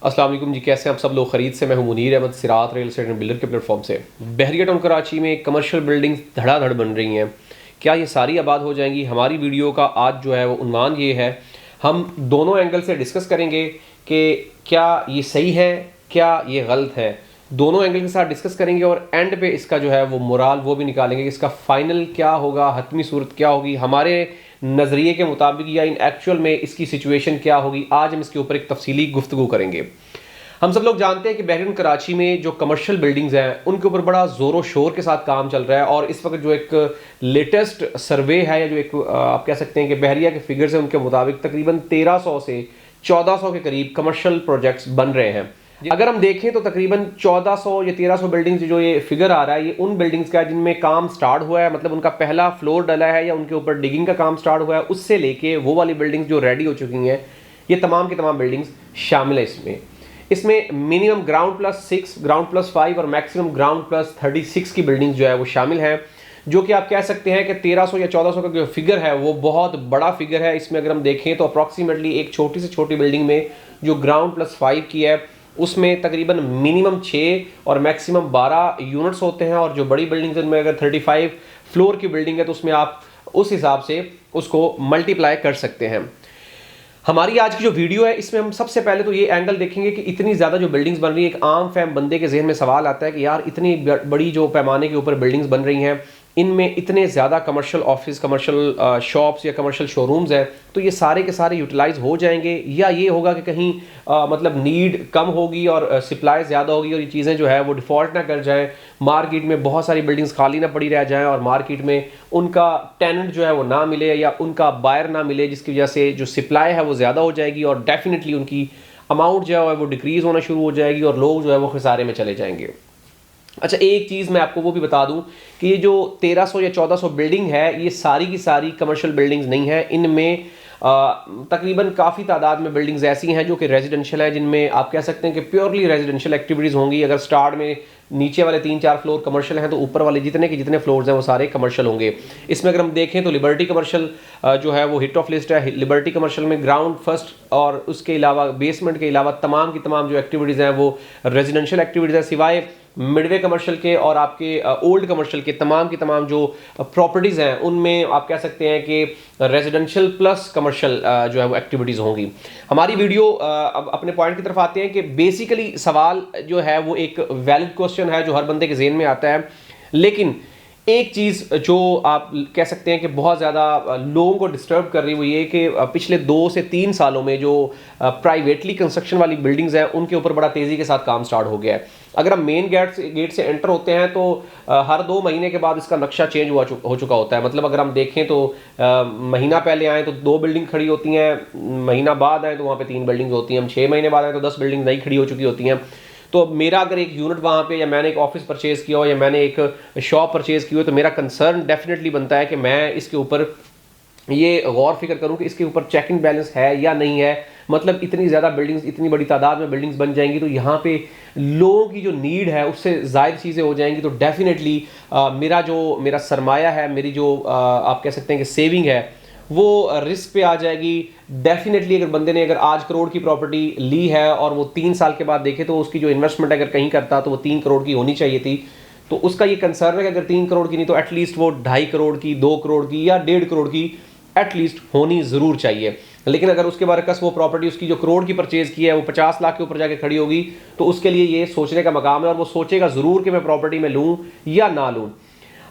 अस्सलाम वालेकुम जी, कैसे हैं आप सब लोग? ख़रीद से मैं हूं मुनीर अहमद, सिरात रियल एस्टेट एंड बिल्डर के प्लेटफॉर्म से। बहरिया टाउन कराची में कमर्शियल बिल्डिंग्स धड़ाधड़ बन रही हैं। क्या ये सारी आबाद हो जाएंगी? हमारी वीडियो का आज जो है वो उन्वान ये है, हम दोनों एंगल से डिस्कस करेंगे कि क्या ये सही है, क्या ये गलत है। दोनों एंगल के साथ डिस्कस करेंगे और एंड पे इसका जो है वो मोराल वो भी निकालेंगे कि इसका फाइनल क्या होगा, हतमी सूरत क्या होगी हमारे नज़रिए के मुताबिक, या इन एक्चुअल में इसकी सिचुएशन क्या होगी। आज हम इसके ऊपर एक तफसीली गुफ्तगू करेंगे। हम सब लोग जानते हैं कि बहरीन कराची में जो कमर्शियल बिल्डिंग्स हैं उनके ऊपर बड़ा ज़ोरों शोर के साथ काम चल रहा है, और इस वक्त जो एक लेटेस्ट सर्वे है, या जो एक आप कह सकते हैं कि बहरिया के फिगर्स हैं, उनके मुताबिक तकरीबन 1300 से 1400 के करीब कमर्शियल प्रोजेक्ट्स बन रहे हैं। अगर हम देखें तो तकरीबन 1400 या 1300 बिल्डिंग्स जो ये फिगर आ रहा है, ये उन बिल्डिंग्स का है जिनमें काम स्टार्ट हुआ है, मतलब उनका पहला फ्लोर डला है या उनके ऊपर डिगिंग का काम स्टार्ट हुआ है, उससे लेके वो वाली बिल्डिंग्स जो रेडी हो चुकी हैं, ये तमाम की तमाम बिल्डिंग्स शामिल है इसमें minimum ground plus 6, ground plus 5 और मैक्सिमम ग्राउंड प्लस 36 की बिल्डिंग्स जो है वो शामिल हैं, जो कि आप कह सकते हैं कि 1300 या 1400 का जो फिगर है वो बहुत बड़ा फिगर है। इसमें अगर हम देखें तो अप्रॉक्सीमेटली एक छोटी से छोटी बिल्डिंग में जो ग्राउंड प्लस 5 की है उसमें तकरीबन मिनिमम 6 और मैक्सिमम 12 यूनिट्स होते हैं, और जो बड़ी बिल्डिंग्स में अगर 35 फ्लोर की बिल्डिंग है तो उसमें आप उस हिसाब से उसको मल्टीप्लाई कर सकते हैं। हमारी आज की जो वीडियो है इसमें हम सबसे पहले तो ये एंगल देखेंगे कि इतनी ज़्यादा जो बिल्डिंग्स बन रही है, एक आम फैम बंदे के जहन में सवाल आता है कि यार इतनी बड़ी जो पैमाने के ऊपर बिल्डिंग्स बन रही हैं, इनमें इतने ज़्यादा कमर्शियल ऑफिस, कमर्शियल शॉप्स या कमर्शियल शोरूम्स हैं, तो ये सारे के सारे यूटिलाइज हो जाएंगे, या ये होगा कि कहीं मतलब नीड कम होगी और सप्लाई ज़्यादा होगी और ये चीज़ें जो है वो डिफ़ॉल्ट ना कर जाएं, मार्केट में बहुत सारी बिल्डिंग्स खाली ना पड़ी रह जाएं और मार्केट में उनका टेनेंट जो है वो ना मिले या उनका बायर ना मिले, जिसकी वजह से जो सप्लाई है वो ज़्यादा हो जाएगी और डेफिनेटली उनकी अमाउंट जो है वो डिक्रीज़ होना शुरू हो जाएगी और लोग जो है वो खसारे में चले जाएंगे। अच्छा, एक चीज़ मैं आपको वो भी बता दूं कि ये जो 1300 या 1400 बिल्डिंग है, ये सारी की सारी कमर्शियल बिल्डिंग्स नहीं है। इनमें तकरीबन काफ़ी तादाद में बिल्डिंग्स ऐसी हैं जो कि रेजिडेंशियल हैं, जिनमें आप कह सकते हैं कि प्योरली रेजिडेंशियल एक्टिविटीज़ होंगी। अगर स्टार्ट में नीचे वाले 3-4 फ्लोर कमर्शियल हैं तो ऊपर वाले जितने के जितने फ्लोर्स हैं वो सारे कमर्शियल होंगे। इसमें अगर हम देखें तो लिबर्टी कमर्शियल जो है वो हिट ऑफ लिस्ट है। लिबर्टी कमर्शियल में ग्राउंड फर्स्ट और उसके अलावा बेसमेंट के अलावा तमाम की तमाम जो एक्टिविटीज़ हैं वो रेजिडेंशियल एक्टिविटीज़ हैं, सिवाय मिडवे कमर्शियल के और आपके ओल्ड कमर्शियल के तमाम की तमाम जो प्रॉपर्टीज़ हैं उनमें आप कह सकते हैं कि रेजिडेंशियल प्लस कमर्शियल जो है वो एक्टिविटीज़ होंगी। हमारी वीडियो अब अपने पॉइंट की तरफ आते हैं कि बेसिकली सवाल जो है वो एक वैलिड क्वेश्चन है जो हर बंदे के जहन में आता है, लेकिन एक चीज़ जो आप कह सकते हैं कि बहुत ज़्यादा लोगों को डिस्टर्ब कर रही है वो ये कि पिछले 2 से 3 सालों में जो प्राइवेटली कंस्ट्रक्शन वाली बिल्डिंग्स हैं उनके ऊपर बड़ा तेज़ी के साथ काम स्टार्ट हो गया है। अगर हम मेन गेट से एंटर होते हैं तो हर 2 महीने के बाद इसका नक्शा चेंज हो चुका होता है। मतलब अगर हम देखें तो महीना पहले आए तो 2 बिल्डिंग खड़ी होती हैं, महीना बाद आए तो वहाँ पे 3 बिल्डिंग होती हैं, हम 6 महीने बाद आए तो 10 बिल्डिंग नई खड़ी हो चुकी होती हैं। तो मेरा अगर एक यूनिट वहाँ पे, या मैंने एक ऑफिस परचेज़ किया हो या मैंने एक शॉप परचेज़ की हो, तो मेरा कंसर्न डेफिनेटली बनता है कि मैं इसके ऊपर ये गौर फिक्र करूं कि इसके ऊपर चेकिंग बैलेंस है या नहीं है। मतलब इतनी ज़्यादा बिल्डिंग्स, इतनी बड़ी तादाद में बिल्डिंग्स बन जाएंगी तो यहाँ पे लोगों की जो नीड है उससे ज़ायद चीज़ें हो जाएंगी, तो डेफिनेटली मेरा सरमाया है, मेरी जो आप कह सकते हैं कि सेविंग है वो रिस्क पे आ जाएगी। डेफिनेटली अगर बंदे ने अगर आज करोड़ की प्रॉपर्टी ली है और वो 3 साल के बाद देखे तो उसकी जो इन्वेस्टमेंट अगर कहीं करता तो वो 3 करोड़ की होनी चाहिए थी, तो उसका ये कंसर्न है कि अगर 3 करोड़ की नहीं तो एटलीस्ट वो 2.5 करोड़ की, 2 करोड़ की या 1.5 करोड़ की एटलीस्ट होनी ज़रूर चाहिए। लेकिन अगर उसके बरकस वो प्रॉपर्टी उसकी जो करोड़ की परचेज़ की है वो 50 लाख के ऊपर जाके खड़ी होगी तो उसके लिए ये सोचने का मकाम है, और वो सोचेगा ज़रूर कि मैं प्रॉपर्टी में लूँ या ना लूँ।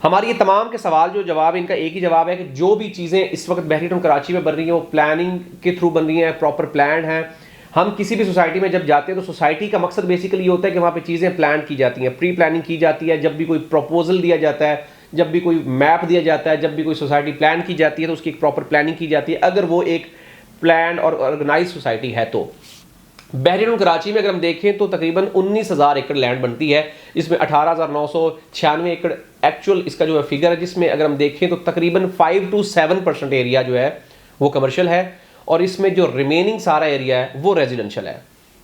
हमारी ये तमाम के सवाल जो जवाब, इनका एक ही जवाब है कि जो भी चीज़ें इस वक्त बहरीन टाउन कराची में बन रही हैं वो प्लानिंग के थ्रू बन रही हैं, प्रॉपर प्लान है। हम किसी भी सोसाइटी में जब जाते हैं तो सोसाइटी का मकसद बेसिकली ये होता है कि वहाँ पे चीज़ें प्लान की जाती हैं, प्री प्लानिंग की जाती है। जब भी कोई प्रपोजल दिया जाता है, जब भी कोई मैप दिया जाता है, जब भी कोई सोसाइटी प्लान की जाती है तो उसकी एक प्रॉपर प्लानिंग की जाती है, अगर वो एक प्लान और ऑर्गेनाइज सोसाइटी है। तो बहरीन कराची में अगर हम देखें तो तकरीबन 19,000 एकड़ लैंड बनती है, जिसमें 18,996 एकड़ एक्चुअल इसका जो है फिगर है, जिसमें अगर हम देखें तो तकरीबन 5 to 7% एरिया जो है वो कमर्शियल है और इसमें जो रिमेनिंग सारा एरिया है वो रेजिडेंशियल है।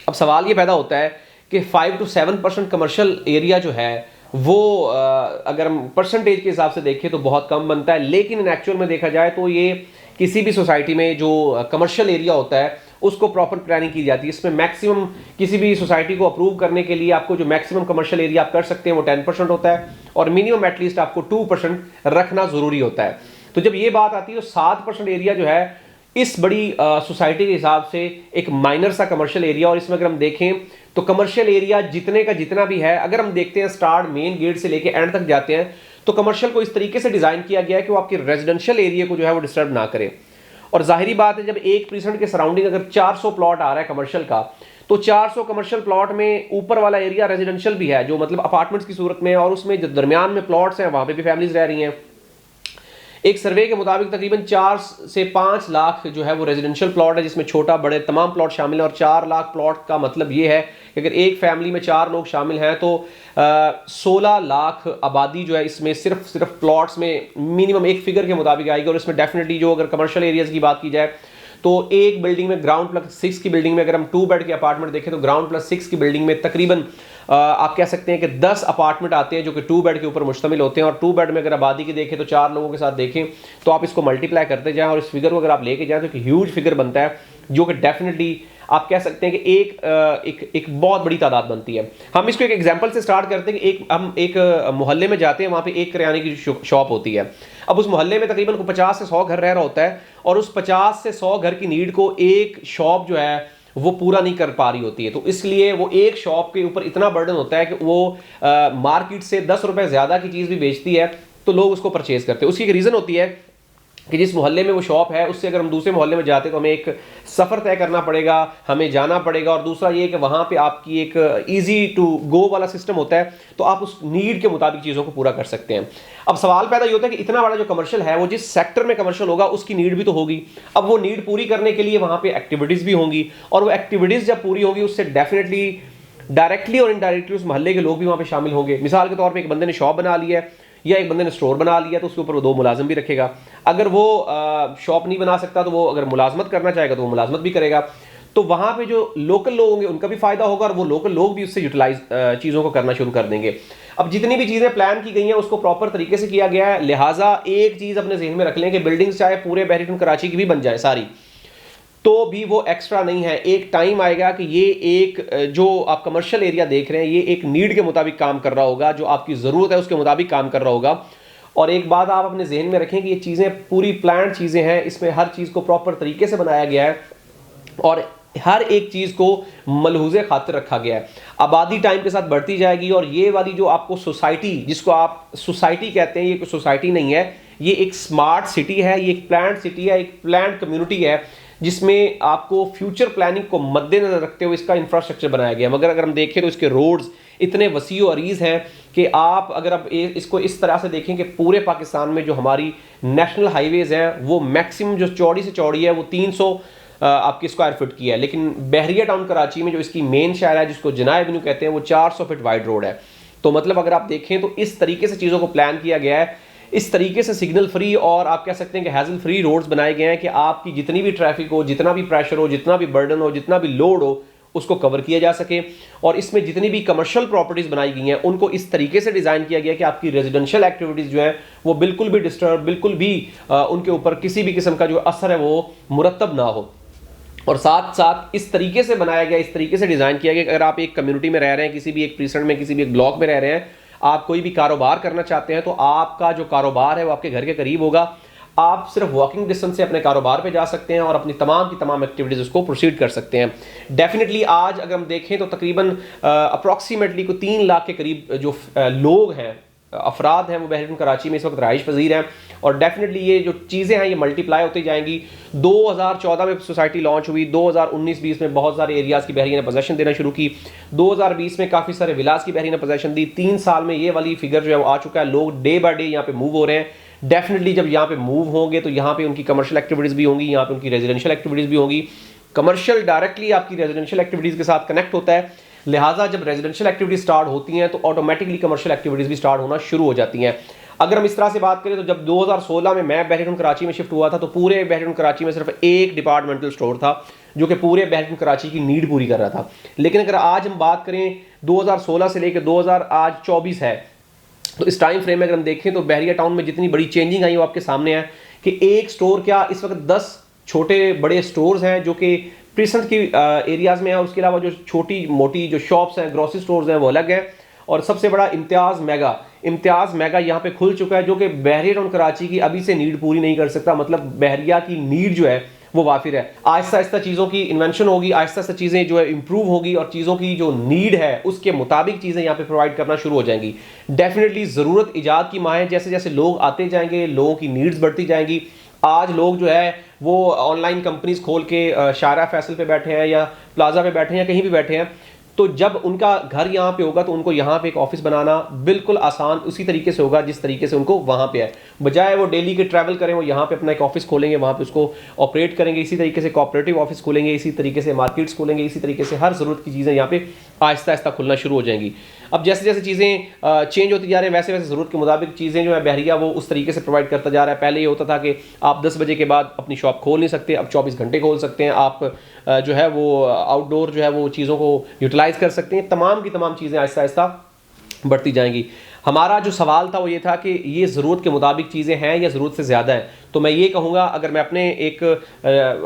अब सवाल ये पैदा होता है कि 5 to 7% कमर्शियल एरिया जो है वो अगर हम परसेंटेज के हिसाब से देखें तो बहुत कम बनता है, लेकिन इन एक्चुअल में देखा जाए तो ये किसी भी सोसाइटी में जो कमर्शियल एरिया होता है उसको प्रॉपर प्लानिंग की जाती है। इसमें मैक्सिमम किसी भी सोसाइटी को अप्रूव करने के लिए आपको जो मैक्सिमम कमर्शियल एरिया आप कर सकते हैं वो 10% होता है, और मिनिमम एटलीस्ट आपको 2% रखना जरूरी होता है। तो जब ये बात आती है तो 7% एरिया जो है इस बड़ी सोसाइटी के हिसाब से एक माइनर सा कमर्शियल एरिया। और इसमें अगर हम देखें तो कमर्शियल एरिया जितने का जितना भी है, अगर हम देखते हैं स्टार्ट मेन गेट से लेके एंड तक जाते हैं, तो कमर्शियल को इस तरीके से डिजाइन किया गया है कि वो आपके रेजिडेंशियल एरिया को जो है वो डिस्टर्ब ना करे। और जाहिर बात है जब 1% के सराउंडिंग अगर 400 प्लॉट आ रहा है कमर्शियल का, तो 400 कमर्शियल प्लॉट में ऊपर वाला एरिया रेजिडेंशियल भी है, जो मतलब अपार्टमेंट्स की सूरत में, और उसमें जो दरमियान में प्लॉट्स हैं वहां पे भी फैमिलीज रह रही हैं। एक सर्वे के मुताबिक तकरीबन 4 से 5 लाख जो है वो रेजिडेंशियल प्लॉट है, जिसमें छोटा बड़े तमाम प्लॉट शामिल हैं। और 4 लाख प्लॉट का मतलब ये है कि अगर एक फैमिली में 4 लोग शामिल हैं तो 16 लाख आबादी जो है इसमें सिर्फ प्लॉट्स में मिनिमम एक फिगर के मुताबिक आएगी। और इसमें डेफिनेटली जो अगर कमर्शियल एरियाज की बात की जाए तो एक बिल्डिंग में ग्राउंड प्लस 6 की बिल्डिंग में अगर हम 2 बेड के अपार्टमेंट देखें तो ग्राउंड प्लस 6 की बिल्डिंग में तकरीबन आप कह सकते हैं कि 10 अपार्टमेंट आते हैं जो कि 2 बेड के ऊपर मुश्तमिल होते हैं। और 2 बेड में अगर आबादी की देखें तो 4 लोगों के साथ देखें तो आप इसको मल्टीप्लाई करते जाएं और इस फिगर को अगर आप लेके जाएं तो एक ह्यूज फिगर बनता है, जो कि डेफिनेटली आप कह सकते हैं कि एक बहुत बड़ी तादाद बनती है। हम इसको एक एग्जांपल से स्टार्ट करते हैं कि हम एक मोहल्ले में जाते हैं, वहां पे एक किराने की शॉप होती है। अब उस मोहल्ले में तकरीबन 50 से 100 घर रह रहा होता है, और उस 50 से 100 घर की नीड को एक शॉप जो है वो पूरा नहीं कर पा रही होती है। तो इसलिए वो एक शॉप के ऊपर इतना बर्डन होता है कि वो मार्केट से 10 रुपए ज्यादा की चीज भी बेचती है तो लोग उसको परचेज करते हैं। उसकी एक रीजन होती है कि जिस मोहल्ले में वो शॉप है उससे अगर हम दूसरे मोहल्ले में जाते तो हमें एक सफ़र तय करना पड़ेगा, हमें जाना पड़ेगा। और दूसरा ये कि वहाँ पे आपकी एक इजी टू गो वाला सिस्टम होता है, तो आप उस नीड के मुताबिक चीज़ों को पूरा कर सकते हैं। अब सवाल पैदा ये होता है कि इतना बड़ा जो कमर्शियल है वो जिस सेक्टर में कमर्शियल होगा उसकी नीड भी तो होगी। अब वो नीड पूरी करने के लिए वहाँ पे एक्टिविटीज़ भी होंगी, और वो एक्टिविटीज़ जब पूरी होगी उससे डेफिनेटली डायरेक्टली और इनडायरेक्टली उस मोहल्ले के लोग भी वहाँ पे शामिल होंगे। मिसाल के तौर पर एक बंदे ने शॉप बना ली है या एक बंदे ने स्टोर बना लिया तो उसके ऊपर वो 2 मुलाजिम भी रखेगा। अगर वो शॉप नहीं बना सकता तो वो अगर मुलाजमत करना चाहेगा तो वो मुलाजमत भी करेगा। तो वहां पे जो लोकल लोग होंगे उनका भी फायदा होगा, और वो लोकल लोग भी उससे यूटिलाइज चीज़ों को करना शुरू कर देंगे। अब जितनी भी चीज़ें प्लान की गई हैं उसको प्रॉपर तरीके से किया गया है। लिहाजा एक चीज़ अपने जहन में रख लें कि बिल्डिंग्स चाहे पूरे बहरीन कराची की भी बन जाए सारी, तो भी वो एक्स्ट्रा नहीं है। एक टाइम आएगा कि ये एक जो आप कमर्शियल एरिया देख रहे हैं ये एक नीड के मुताबिक काम कर रहा होगा, जो आपकी ज़रूरत है उसके मुताबिक काम कर रहा होगा। और एक बात आप अपने जहन में रखें कि ये चीज़ें पूरी प्लान चीज़ें हैं, इसमें हर चीज़ को प्रॉपर तरीके से बनाया गया है और हर एक चीज़ को मलहूज़े खातिर रखा गया है। आबादी टाइम के साथ बढ़ती जाएगी, और ये वाली जो आपको सोसाइटी, जिसको आप सोसाइटी कहते हैं, ये कोई सोसाइटी नहीं है, ये एक स्मार्ट सिटी है, ये एक प्लान्ड सिटी है, एक प्लान्ड कम्युनिटी है, जिसमें आपको फ्यूचर प्लानिंग को मद्देनजर रखते हुए इसका इंफ्रास्ट्रक्चर बनाया गया। मगर अगर हम देखें तो इसके रोड्स इतने वसी और अरीज हैं कि आप अगर आप इसको इस तरह से देखें कि पूरे पाकिस्तान में जो हमारी नेशनल हाईवेज हैं वो मैक्सिमम जो चौड़ी से चौड़ी है वो 300 आपकी स्क्वायर फुट की है, लेकिन बहरिया टाउन कराची में जो इसकी मेन शहर है जिसको जनाह एवेन्यू कहते हैं वो 400 फीट वाइड रोड है। तो मतलब अगर आप देखें तो इस तरीके से चीज़ों को प्लान किया गया है, इस तरीके से सिग्नल फ्री और आप कह सकते हैं कि हैजल फ्री रोड्स बनाए गए हैं कि आपकी जितनी भी ट्रैफिक हो, जितना भी प्रेशर हो, जितना भी बर्डन हो, जितना भी लोड हो, उसको कवर किया जा सके। और इसमें जितनी भी कमर्शियल प्रॉपर्टीज बनाई गई हैं उनको इस तरीके से डिजाइन किया गया कि आपकी रेजिडेंशियल एक्टिविटीज जो है वो बिल्कुल भी डिस्टर्ब, बिल्कुल भी उनके ऊपर किसी भी किस्म का जो असर है वो मुरतब ना हो। और साथ साथ इस तरीके से बनाया गया, इस तरीके से डिजाइन किया गया कि अगर आप एक कम्युनिटी में रह रहे हैं, किसी भी एक प्रीसेंट में, किसी भी एक ब्लॉक में रह रहे हैं, आप कोई भी कारोबार करना चाहते हैं तो आपका जो कारोबार है वो आपके घर के करीब होगा। आप सिर्फ वॉकिंग डिस्टेंस से अपने कारोबार पे जा सकते हैं और अपनी तमाम की तमाम एक्टिविटीज उसको प्रोसीड कर सकते हैं। डेफिनेटली आज अगर हम देखें तो तकरीबन अप्रॉक्सीमेटली को 3 लाख के करीब जो लोग हैं, अफराद हैं, वो बहरीन कराची में इस वक्त रहाइश पजीर हैं। और डेफिनेटली ये जो चीज़ें हैं ये मल्टीप्लाई होती जाएंगी। 2014 में सोसाइटी लॉन्च हुई, 2019-20 में बहुत सारे एरियाज़ की बहरीन ने पोजेशन देना शुरू की, 2020 में काफ़ी सारे विलास की बहरीन ने पोजेशन दी। 3 साल में ये वाली फिगर जो है वो आ चुका है। लोग डे बाय डे यहाँ पे मूव हो रहे हैं। डेफिनेटली जब यहाँ पे मूव होंगे तो यहाँ पे उनकी कमर्शियल एक्टिविटीज़ भी होंगी, यहाँ पे उनकी रेजिडेंशियल एक्टिविटीज़ भी होंगी। कमर्शियल डायरेक्टली आपकी रेजिडेंशियल एक्टिविटीज़ के साथ कनेक्ट होता है, लिहाजा जब रेजिडेंशियल एक्टिविटीज स्टार्ट होती हैं तो ऑटोमेटिकली कमर्शियल एक्टिविटीज भी स्टार्ट होना शुरू हो जाती हैं। अगर हम इस तरह से बात करें तो जब 2016 में मैं बहरीन कराची में शिफ्ट हुआ था तो पूरे बहरीन कराची में सिर्फ एक डिपार्टमेंटल स्टोर था जो कि पूरे बहरीन कराची की नीड पूरी कर रहा था। लेकिन अगर आज हम बात करें 2016 से लेकर 2024 है तो इस टाइम फ्रेम में अगर हम देखें तो बहरिया टाउन में जितनी बड़ी चेंजिंग आई वो आपके सामने है कि एक स्टोर क्या इस वक्त 10 छोटे बड़े स्टोर्स हैं जो कि प्रीसेंट की एरियाज़ में है, और उसके अलावा जो छोटी मोटी जो शॉप्स हैं, ग्रोसरी स्टोर्स हैं, वो अलग है। और सबसे बड़ा इम्तियाज़ मेगा यहाँ पे खुल चुका है, जो कि बहरिया टाउन कराची की अभी से नीड पूरी नहीं कर सकता। मतलब बहरिया की नीड जो है वो वाफिर है। आहिस्ता आहिस्ता चीज़ों की इन्वेंशन होगी, आहिस्ता आहिस्ता चीज़ें जो है इंप्रूव होगी, और चीज़ों की जो नीड है उसके मुताबिक चीज़ें यहाँ पे प्रोवाइड करना शुरू हो जाएंगी। डेफिनेटली ज़रूरत ईजाद की माँ है। जैसे जैसे लोग आते जाएंगे, लोगों की नीड्स बढ़ती जाएंगी। आज लोग जो है वो ऑनलाइन कंपनीज खोल के शारा फैसल पे बैठे हैं, या प्लाजा पे बैठे हैं, या कहीं भी बैठे हैं। तो जब उनका घर यहाँ पे होगा तो उनको यहाँ पे एक ऑफिस बनाना बिल्कुल आसान उसी तरीके से होगा जिस तरीके से उनको वहाँ पे है। बजाय वो डेली के ट्रैवल करें, वो यहाँ पे अपना एक ऑफिस खोलेंगे, वहाँ पे उसको ऑपरेट करेंगे। इसी तरीके से कोऑपरेटिव ऑफिस खोलेंगे, इसी तरीके से मार्केट्स खोलेंगे, इसी तरीके से हर ज़रूरत की चीज़ें यहाँ पे आहिस्ता आहिस्ता खुलना शुरू हो जाएंगी। अब जैसे जैसे चीज़ें चेंज होती जा रही हैं, वैसे वैसे ज़रूरत के मुताबिक चीज़ें जो है बहरिया वो उस तरीके से प्रोवाइड करता जा रहा है। पहले ये होता था कि आप 10 बजे के बाद अपनी शॉप खोल नहीं सकते, अब 24 घंटे खोल सकते हैं। आप जो है वो आउटडोर जो है वो चीज़ों को यूटिलाइज़ कर सकते हैं। तमाम की तमाम चीज़ें आहिस्ता आहिस्ता बढ़ती जाएंगी। हमारा जो सवाल था वो ये था कि ये ज़रूरत के मुताबिक चीज़ें हैं या ज़रूरत से ज़्यादा है। तो मैं ये कहूँगा, अगर मैं अपने एक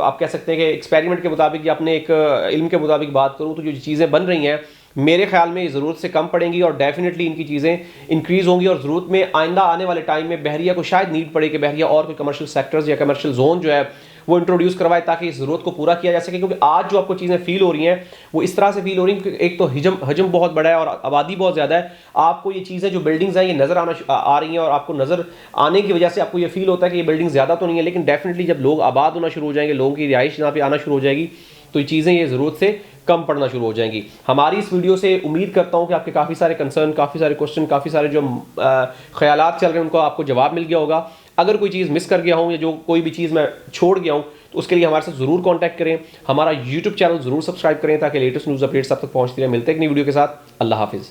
आप कह सकते हैं कि एक्सपेरिमेंट के मुताबिक या अपने एक इल्म के मुताबिक बात करूँ, तो जो चीज़ें बन रही हैं मेरे ख्याल में ये ज़रूरत से कम पड़ेंगी, और डेफिनेटली इनकी चीज़ें इंक्रीज़ होंगी। और ज़रूरत में आइंदा आने वाले टाइम में बहरिया को शायद नीड पड़े कि बहरिया और कोई कमर्शियल सेक्टर्स या कमर्शियल जोन जो है वो इंट्रोड्यूस करवाए, ताकि इस ज़रूरत को पूरा किया जा सके। क्योंकि आज जो आपको चीज़ें फील हो रही हैं वो इस तरह से फील हो रही हैं कि एक तो हजम बहुत बड़ा है और आबादी बहुत ज़्यादा है। आपको ये चीज़ें जो बिल्डिंग्स हैं ये नज़र आ रही हैं, और आपको नज़र आने की वजह से आपको ये फील होता है कि ये बिल्डिंग ज़्यादा तो नहीं है, लेकिन डेफिनेटली जब लोग आबाद होना शुरू हो जाएंगे, लोगों की रिहाइश यहाँ पे आना शुरू हो जाएगी, तो ये चीज़ें ये ज़रूरत से कम पड़ना शुरू हो जाएंगी। हमारी इस वीडियो से उम्मीद करता हूँ कि आपके काफ़ी सारे कंसर्न, काफ़ी सारे क्वेश्चन, काफ़ी सारे जो ख्यालात चल रहे हैं उनको आपको जवाब मिल गया होगा। अगर कोई चीज़ मिस कर गया हूँ या जो कोई भी चीज़ मैं छोड़ गया हूँ तो उसके लिए हमारे साथ ज़रूर कॉन्टैक्ट करें। हमारा यूट्यूब चैनल ज़रूर सब्सक्राइब करें ताकि लेटेस्ट न्यूज़ अपडेट्स आप तक पहुँचती रहे। मिलते हैं एक नई वीडियो के साथ। अल्लाह हाफिज़।